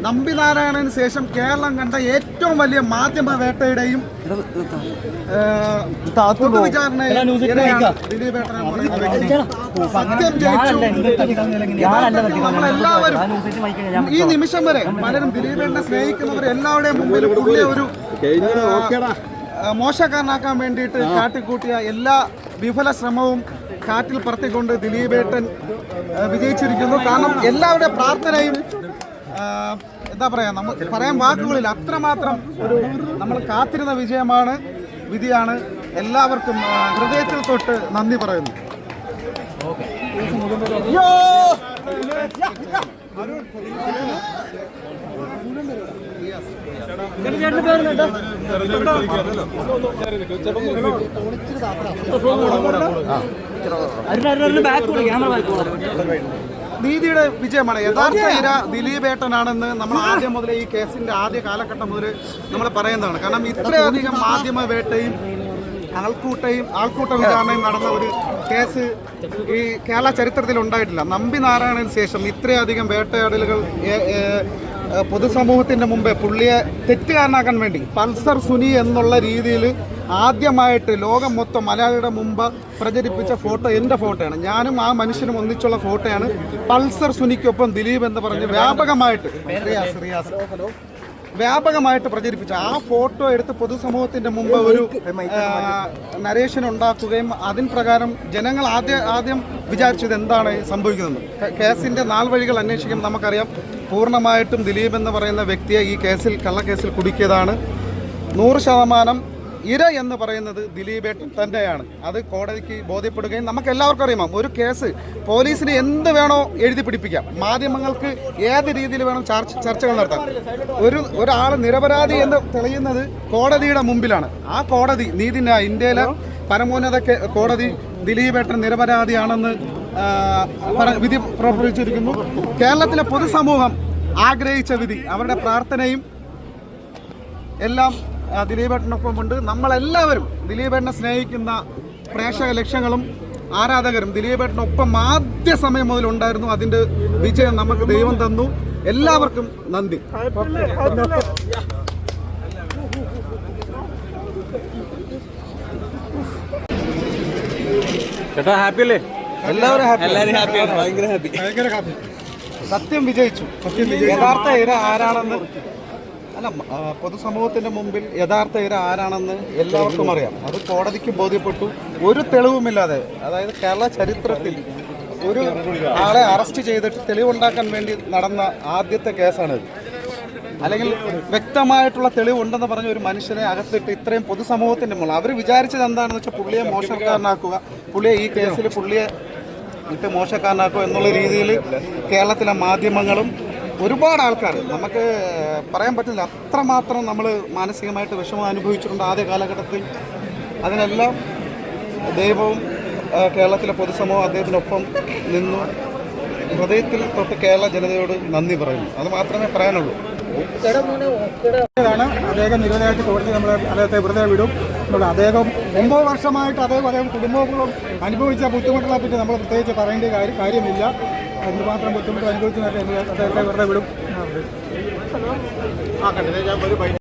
നമ്പിനാരായണന് ശേഷം കേരളം കണ്ട ഏറ്റവും വലിയ മാധ്യമ വേട്ടയുടെയും വിചാരണയും ദിലീപേട്ടനെ സത്യം ജയിച്ചു. നമ്മളെല്ലാവരും ഈ നിമിഷം വരെ പലരും ദിലീപേട്ടനെ സ്നേഹിക്കുന്നവർ എല്ലാവരുടെയും മുമ്പിൽ പുള്ളിയെ ഒരു മോശക്കാരനാക്കാൻ വേണ്ടിയിട്ട് കാട്ടിക്കൂട്ടിയ എല്ലാ വിഫല ശ്രമവും കാറ്റിൽ പറത്തിക്കൊണ്ട് ദിലീപേട്ടൻ വിജയിച്ചിരിക്കുന്നു. കാരണം എല്ലാവരുടെയും പ്രാർത്ഥനയും എന്താ പറയാ, നമുക്ക് പറയാൻ വാക്കുകളിൽ അത്രമാത്രം ഒരു നമ്മൾ കാത്തിരുന്ന വിധിയാണ്. എല്ലാവർക്കും ഹൃദയത്തിൽ തൊട്ട് നന്ദി പറയുന്നു. നീതിയുടെ വിജയമാണ്. യഥാർത്ഥ ഇര ദിലീപേട്ടനാണെന്ന് നമ്മൾ ആദ്യം മുതലേ ഈ കേസിന്റെ ആദ്യ കാലഘട്ടം മുതൽ നമ്മൾ പറയുന്നതാണ്. കാരണം ഇത്രയധികം മാധ്യമ വേട്ടയും ആൾക്കൂട്ട വിചാരണയും നടന്ന ഒരു കേസ് ഈ കേരള ചരിത്രത്തിൽ ഉണ്ടായിട്ടില്ല. നമ്പിനാരായണന് ശേഷം ഇത്രയധികം വേട്ടയാടലുകൾ പൊതുസമൂഹത്തിൻ്റെ മുമ്പേ പുള്ളിയെ തെറ്റുകാരനാക്കാൻ വേണ്ടി പൾസർ സുനി എന്നുള്ള രീതിയിൽ ആദ്യമായിട്ട് ലോകം മൊത്തം മലയാളിയുടെ മുമ്പ് പ്രചരിപ്പിച്ച ഫോട്ടോ എൻ്റെ ഫോട്ടോയാണ്. ഞാനും ആ മനുഷ്യനും ഒന്നിച്ചുള്ള ഫോട്ടോയാണ്. പൾസർ സുനിക്കൊപ്പം ദിലീപ് എന്ന് പറഞ്ഞ് വ്യാപകമായിട്ട് പ്രചരിപ്പിച്ചു. ആ ഫോട്ടോ എടുത്ത് പൊതുസമൂഹത്തിൻ്റെ മുമ്പ് ഒരു നരേഷൻ ഉണ്ടാക്കുകയും അതിൻ പ്രകാരം ജനങ്ങൾ ആദ്യം വിചാരിച്ചത് എന്താണ് സംഭവിക്കുന്നത്. കേസിൻ്റെ നാൾവഴികൾ അന്വേഷിക്കുമ്പോൾ നമുക്കറിയാം പൂർണ്ണമായിട്ടും ദിലീപ് എന്ന് പറയുന്ന വ്യക്തിയെ ഈ കള്ളക്കേസിൽ കുടുക്കിയതാണ്. 100% ഇര എന്ന് പറയുന്നത് ദിലീപേട്ടൻ തന്നെയാണ്. അത് കോടതിക്ക് ബോധ്യപ്പെടുകയും നമുക്ക് എല്ലാവർക്കും അറിയാം, ഒരു കേസ് പോലീസിന് എന്ത് വേണോ എഴുതി പിടിപ്പിക്കാം, മാധ്യമങ്ങൾക്ക് ഏത് രീതിയിൽ വേണം ചർച്ചകൾ നടത്താം. ഒരാൾ നിരപരാധി എന്ന് തെളിയുന്നത് കോടതിയുടെ മുമ്പിലാണ്. ആ കോടതി ഇന്ത്യയിലെ പരമോന്നത കോടതി ദിലീപേട്ടൻ നിരപരാധിയാണെന്ന് വിധി പുറപ്പെടുവിച്ചിരിക്കുന്നു. കേരളത്തിലെ പൊതുസമൂഹം ആഗ്രഹിച്ച വിധി, അവരുടെ പ്രാർത്ഥനയും എല്ലാം ദിലീപേട്ടനൊപ്പമുണ്ട്. നമ്മളെല്ലാവരും ദിലീപേട്ടനെ സ്നേഹിക്കുന്ന പ്രേക്ഷക ലക്ഷങ്ങളും ആരാധകരും ദിലീപേട്ടനൊപ്പം ആദ്യ സമയം മുതലുണ്ടായിരുന്നു. അതിൻ്റെ വിജയം നമുക്ക് ദൈവം തന്നു. എല്ലാവർക്കും നന്ദി. ചേട്ടാ ഹാപ്പി അല്ലേ? എല്ലാവരും ഹാപ്പിയാണ്. ഭയങ്കര ഹാപ്പി. സത്യം വിജയിച്ചു. യഥാർത്ഥ ഇര ആരാണെന്ന് പൊതുസമൂഹത്തിന്റെ മുമ്പിൽ യഥാർത്ഥ ഇര ആരാണെന്ന് എല്ലാവർക്കും അറിയാം. അത് കോടതിക്ക് ബോധ്യപ്പെട്ടു. ഒരു തെളിവുമില്ലാതെ, അതായത് കേരള ചരിത്രത്തിൽ ഒരു ആളെ അറസ്റ്റ് ചെയ്തിട്ട് തെളിവുണ്ടാക്കാൻ വേണ്ടി നടന്ന ആദ്യത്തെ കേസാണിത്. അല്ലെങ്കിൽ വ്യക്തമായിട്ടുള്ള തെളിവുണ്ടെന്ന് പറഞ്ഞ ഒരു മനുഷ്യനെ അകത്തിട്ട് ഇത്രയും പൊതുസമൂഹത്തിന്റെ മുകളിൽ അവർ വിചാരിച്ചത് എന്താണെന്ന് വെച്ചാൽ പുള്ളിയെ മോശക്കാരനാക്കുക, ഈ കേസിൽ പുള്ളിയെ ഇട്ട് മോശക്കാരനാക്കുക എന്നുള്ള രീതിയിൽ കേരളത്തിലെ മാധ്യമങ്ങളും ഒരുപാട് ആൾക്കാർ, നമുക്ക് പറയാൻ പറ്റില്ല അത്രമാത്രം നമ്മൾ മാനസികമായിട്ട് വിഷമം അനുഭവിച്ചിട്ടുണ്ട് ആദ്യ കാലഘട്ടത്തിൽ. അതിനെല്ലാം ദൈവവും കേരളത്തിലെ പൊതുസമൂഹം അദ്ദേഹത്തിനൊപ്പം നിന്നു. ഹൃദയത്തിൽ തൊട്ട് കേരള ജനതയോട് നന്ദി പറയുന്നു. അത് മാത്രമേ പറയാനുള്ളൂ. അദ്ദേഹം നിരവധിയായിട്ട് കോടതി അദ്ദേഹത്തെ വെറുതെ വിടും. അദ്ദേഹം 9 വർഷമായിട്ട് അദ്ദേഹം കുടുംബങ്ങളും അനുഭവിച്ച ബുദ്ധിമുട്ടുകളെ പറ്റി നമ്മൾ പ്രത്യേകിച്ച് പറയേണ്ട കാര്യമില്ല. എന്തുമാത്രം ബുദ്ധിമുട്ട് അനുഭവിച്ചു അദ്ദേഹത്തെ വെറുതെ വിടും.